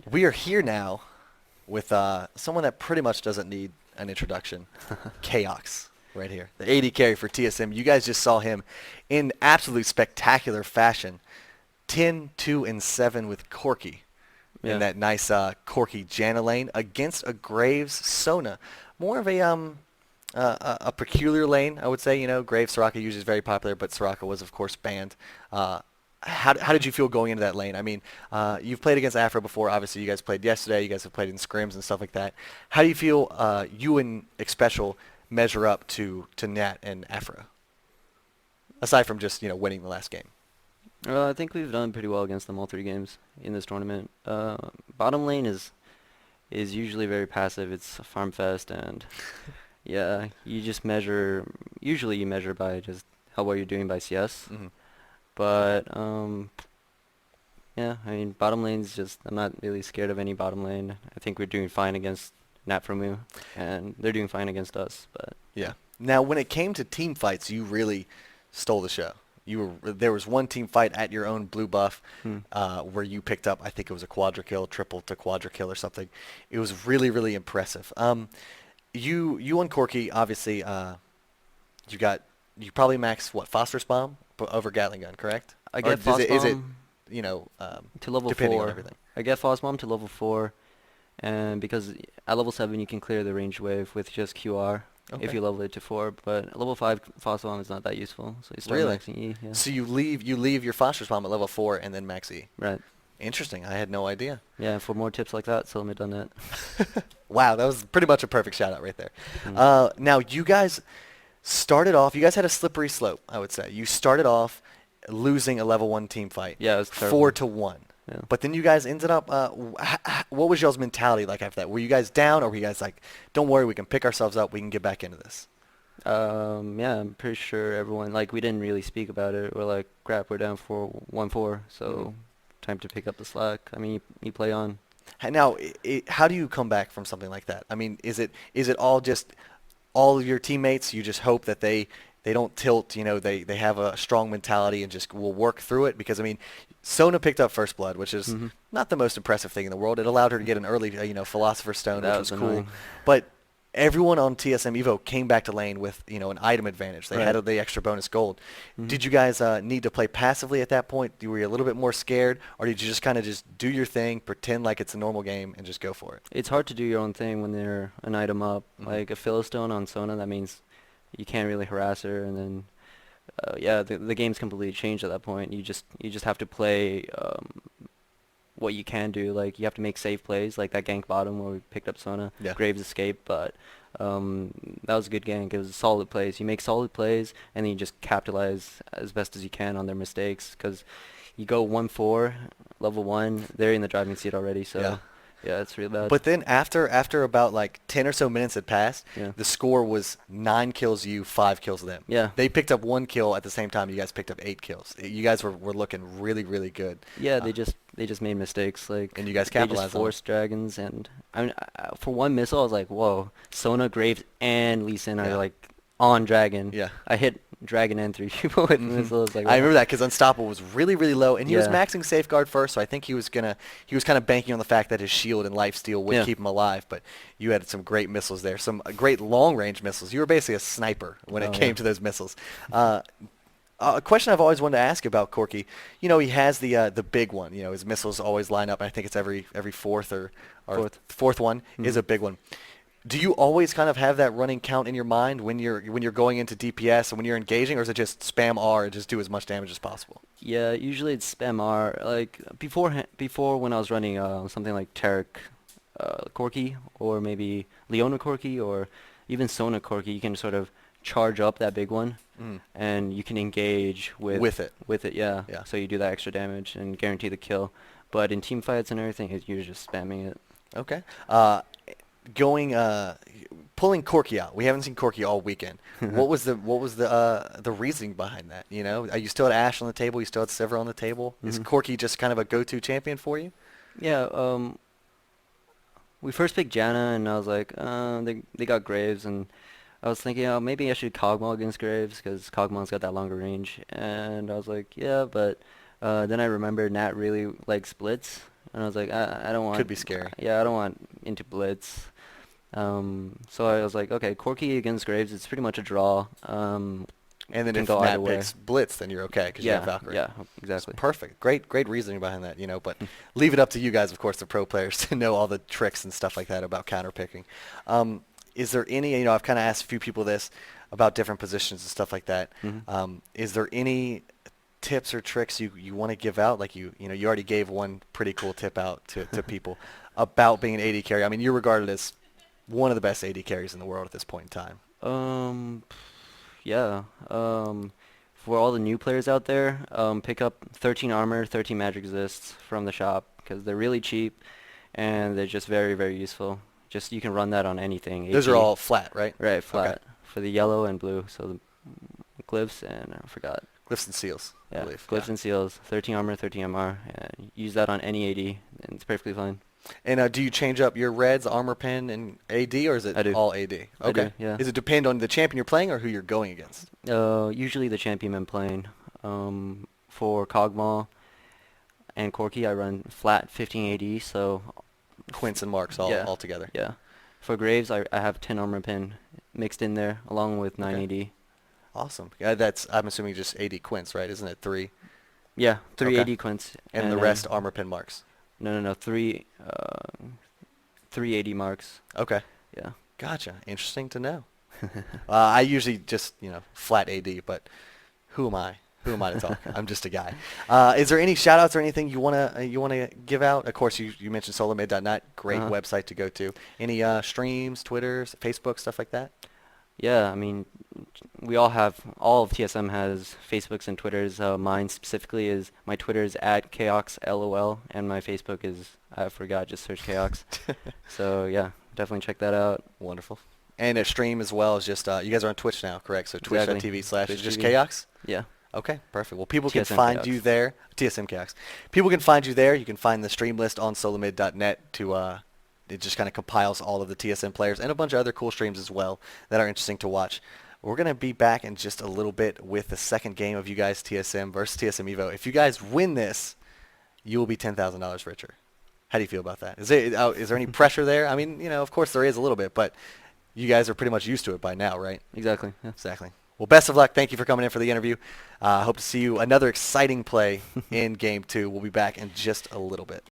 We are here now with someone that pretty much doesn't need an introduction, Chaox, right here. The 80 carry for TSM. You guys just saw him in absolute spectacular fashion. 10, 2, and 7 with Corki in Yeah. that nice Corki Janna lane against a Graves Sona. More of a peculiar lane, I would say. You know, Graves Soraka usually is very popular, but Soraka was, of course, banned. How did you feel going into that lane? I mean, you've played against Afro before. Obviously, you guys played yesterday. You guys have played in scrims and stuff like that. How do you feel you and Xpecial measure up to Nat and Afro? Aside from just, winning the last game. I think we've done pretty well against them all 3 games in this tournament. Bottom lane is usually very passive. It's a farm fest, and yeah, you just measure. Usually, you measure by just how well you're doing by CS. Hmm. But yeah, I mean, bottom lane's just. I'm not really scared of any bottom lane. I think we're doing fine against Natframu, and they're doing fine against us. But Yeah. Now, when it came to team fights, you really stole the show. There was one team fight at your own blue buff hmm. where you picked up, I think it was a quadra kill, triple to quadra kill or something. It was really, really impressive. You and Corki, obviously, you probably maxed what, phosphorus bomb over Gatling gun, correct? I Or get Phos is it, Bomb to level depending on 4. everything? I get Phos Bomb to level 4, and because at level 7 you can clear the range wave with just QR if Okay. you level it to 4, but at level 5 Phos Bomb is not that useful, so you start Really? maxing E, yeah. So you leave your phosphorus bomb at level 4 and then max E. Right. Interesting. I had no idea. Yeah, for more tips like that, Summit done it. Wow, that was pretty much a perfect shout out right there. Mm. Now you guys started off. You guys had a slippery slope, I would say. You started off losing a level 1 team fight, Yeah, it was terrible. 4-1. Yeah. But then you guys ended up. What was y'all's mentality like after that? Were you guys down, or were you guys like, "Don't worry, we can pick ourselves up. We can get back into this"? Yeah, I'm pretty sure everyone, like, we didn't really speak about it. We're like, crap, we're down for 1-4, so Mhm. time to pick up the slack. I mean, you play on. Now, how do you come back from something like that? I mean, is it all just all of your teammates? You just hope that they don't tilt. They have a strong mentality and just will work through it. Because I mean, Sona picked up first blood, which is Hmm. not the most impressive thing in the world. It allowed her to get an early, Philosopher's Stone, That which was was cool. annoying. But everyone on TSM Evo came back to lane with an item advantage. They had Right. the extra bonus gold. Hmm. Did you guys need to play passively at that point? Were you a little bit more scared, or did you just kind of just do your thing, pretend like it's a normal game, and just go for it? It's hard to do your own thing when they're an item up. Mhm. Like a Philistone on Sona, that means you can't really harass her, and then yeah, the game's completely changed at that point. You just have to play what you can do. Like you have to make safe plays, like that gank bottom where we picked up Sona, Yeah. Graves escape, but that was a good gank. It was solid plays. You make solid plays, and then you just capitalize as best as you can on their mistakes. Because you go 1-4, level 1, they're in the driving seat already. So Yeah. yeah, it's real bad. But then after about like 10 or so minutes had passed, Yeah. the score was 9 kills you, 5 kills them. Yeah. They picked up 1 kill at the same time you guys picked up 8 kills. You guys were looking really, really good. Yeah, Uh, they just made mistakes. Like And you guys they capitalized just on 'em. forced dragons, and I mean, for one missile, I was like, whoa, Sona, Graves, and Lee Sin are Yeah. like on dragon. Yeah. I hit dragon and 3 people with Mhm. missiles. Like, I wow. remember that because Unstoppable was really, really low, and he was Yeah. maxing Safeguard first, so I think he was kind of banking on the fact that his shield and lifesteal would Yeah. keep him alive. But you had some great missiles there, some great long-range missiles. You were basically a sniper when it Oh, came yeah. to those missiles. A question I've always wanted to ask about Corki, he has the big one. His missiles always line up. I think it's every fourth or fourth one is Mhm. a big one. Do you always kind of have that running count in your mind when you're going into DPS and when you're engaging, or is it just spam R and just do as much damage as possible? Yeah, usually it's spam R. Like before when I was running something like Tarek Corki, or maybe Leona Corki, or even Sona Corki, you can sort of charge up that big one, Mm. and you can engage With it. with it. Yeah. Yeah. So you do that extra damage and guarantee the kill. But in team fights and everything, you're just spamming it. Okay. Going pulling Corki out. We haven't seen Corki all weekend. What was the reasoning behind that? Are you still at Ash on the table? You still at Sivir on the table? Is Mhm. Corki just kind of a go-to champion for you? Yeah. We first picked Janna, and I was like, they got Graves, and I was thinking, oh, maybe I should Kog'Maw against Graves because Kog'Maw's got that longer range, and I was like, yeah, but Then I remembered Nat really likes Blitz, and I was like, I don't Could want, be scary. yeah, I don't want into Blitz. So I was like, okay, Corki against Graves, it's pretty much a draw. And then Can if go either Nat way. picks Blitz, then you're okay because you have Yeah, Valkyrie. yeah, It's exactly. perfect. Great reasoning behind that, but leave it up to you guys, of course, the pro players, to know all the tricks and stuff like that about counter picking. Is there any, I've kind of asked a few people this about different positions and stuff like that. Hmm. Is there any tips or tricks you want to give out? Like you already gave one pretty cool tip out to people about being an AD carry. I mean, you're regarded as one of the best AD carries in the world at this point in time. Um, yeah. For all the new players out there, pick up 13 armor, 13 magic resists from the shop because they're really cheap and they're just very, very useful. Just you can run that on anything. Those are AP, all flat, right? right, Okay. flat for the yellow and blue. So the glyphs and I forgot. Glyphs and seals, I Yeah, believe. Yeah. glyphs and seals, 13 armor, 13 MR, and use that on any AD, and it's perfectly fine. And do you change up your reds, armor pen, and AD, or is it I do. all AD? I Okay. do, yeah. Does it depend on the champion you're playing or who you're going against? Usually the champion I'm playing. For Kog'Maw and Corki, I run flat 15 AD, so Quints and marks all, yeah, all together. yeah. For Graves, I have 10 armor pin mixed in there, along with 9 Okay. AD. Awesome. I'm assuming just AD Quints, right? Isn't it three? Yeah, 3 Okay. AD quints, And the then rest armor pin marks. no, 3 AD marks. Okay. Yeah. Gotcha. Interesting to know. I usually just, flat AD, but who am I? Who am I to talk? I'm just a guy. Is there any shout outs or anything you wanna give out? Of course, you mentioned solomid.net, great Uh-huh. website to go to. Any streams, Twitters, Facebook, stuff like that? Yeah, I mean, all of TSM has Facebooks and Twitters. Mine specifically is, my Twitter is at Chaox LOL, and my Facebook is, I forgot, just search Chaox. So yeah, definitely check that out. Wonderful. And a stream as well is just, you guys are on Twitch now, correct? So Exactly. twitch.tv/ Twitch just TV. Chaox? Yeah. Okay, perfect. Well, people can TSM find Chaos. you there. TSM Chaos. People can find you there. You can find the stream list on solomid.net it just kind of compiles all of the TSM players and a bunch of other cool streams as well that are interesting to watch. We're going to be back in just a little bit with the second game of you guys TSM versus TSM Evo. If you guys win this, you will be $10,000 richer. How do you feel about that? Is there any pressure there? I mean, of course there is a little bit, but you guys are pretty much used to it by now, right? Exactly. Yeah. Exactly. Well, best of luck. Thank you for coming in for the interview. I hope to see you another exciting play in Game 2. We'll be back in just a little bit.